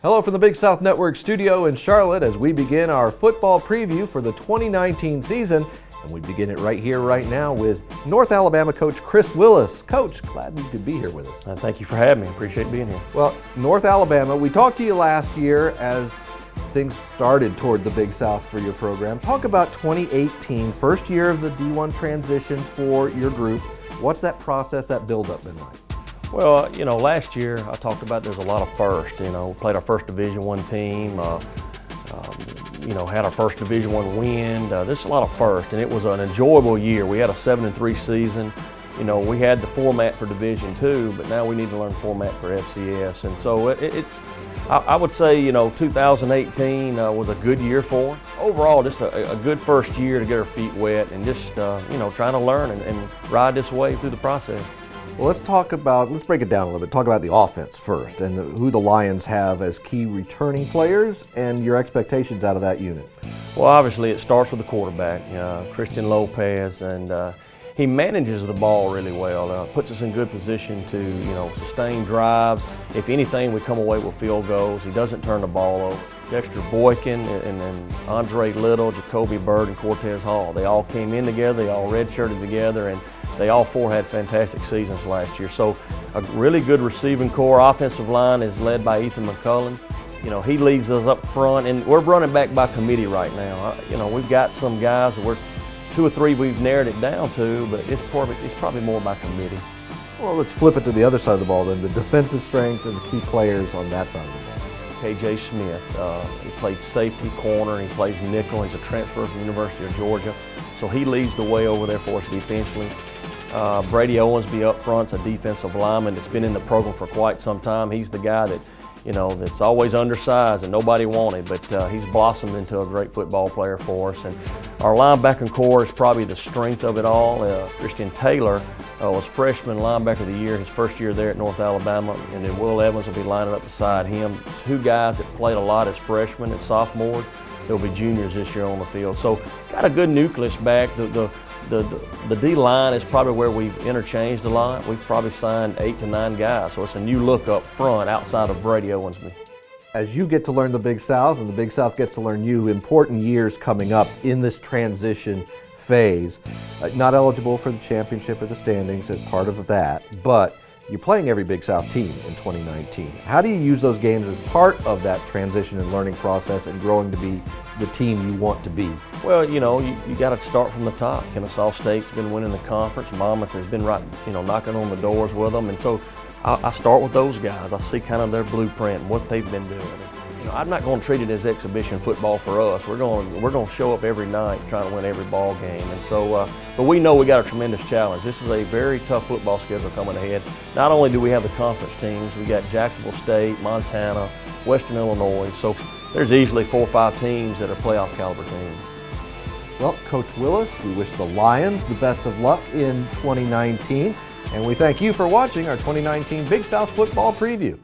Hello from the Big South Network studio in Charlotte as we begin our football preview for the 2019 season. And we begin it right here, right now with North Alabama coach Chris Willis. Coach, glad you could be here with us. Thank you for having me. Appreciate being here. Well, North Alabama, we talked to you last year as things started toward the Big South for your program. Talk about 2018, first year of the D1 transition for your group. What's that process, that build-up been like? Well, last year I talked about there's a lot of firsts. Played our first Division I team, had our first Division I win. There's a lot of firsts, and it was an enjoyable year. We had a 7-3 season. We had the format for Division II, but now we need to learn format for FCS. And so I would say, 2018 was a good year for us. Overall, just a good first year to get our feet wet and just, trying to learn and ride this wave through the process. Well, let's break it down a little bit. Talk about the offense first and who the Lions have as key returning players and your expectations out of that unit. Well, obviously it starts with the quarterback, Christian Lopez, and he manages the ball really well, puts us in good position to, sustain drives. If anything, we come away with field goals. He doesn't turn the ball over. Dexter Boykin and then Andre Little, Jacoby Bird, and Cortez Hall. They all came in together, they all redshirted together, and they all four had fantastic seasons last year. So a really good receiving core. Offensive line is led by Ethan McCullen. He leads us up front, and we're running back by committee right now. We've got some guys, two or three we've narrowed it down to, but it's probably more by committee. Well, let's flip it to the other side of the ball then, the defensive strength and the key players on that side of the ball. KJ Smith, he plays safety, corner, he plays nickel. He's a transfer from the University of Georgia, so he leads the way over there for us defensively. Brady Owensby up front's a defensive lineman that's been in the program for quite some time. He's the guy that, that's always undersized and nobody wanted, but he's blossomed into a great football player for us. And our linebacking core is probably the strength of it all. Christian Taylor was freshman linebacker of the year, his first year there at North Alabama, and then Will Evans will be lining up beside him. Two guys that played a lot as freshmen and sophomores. They'll be juniors this year on the field. So got a good nucleus back. The D-line is probably where we've interchanged a lot. We've probably signed 8 to 9 guys, so it's a new look up front outside of Brady Owensby. As you get to learn the Big South and the Big South gets to learn you, important years coming up in this transition phase. Not eligible for the championship or the standings as part of that, but you're playing every Big South team in 2019. How do you use those games as part of that transition and learning process and growing to be the team you want to be? Well, you got to start from the top. Kennesaw State's been winning the conference. Monmouth has been right, knocking on the doors with them. And so I start with those guys. I see kind of their blueprint and what they've been doing. I'm not going to treat it as exhibition football for us. We're going to show up every night trying to win every ball game. And so, but we know we got a tremendous challenge. This is a very tough football schedule coming ahead. Not only do we have the conference teams, we got Jacksonville State, Montana, Western Illinois. So there's easily 4 or 5 teams that are playoff caliber teams. Well, Coach Willis, we wish the Lions the best of luck in 2019. And we thank you for watching our 2019 Big South Football Preview.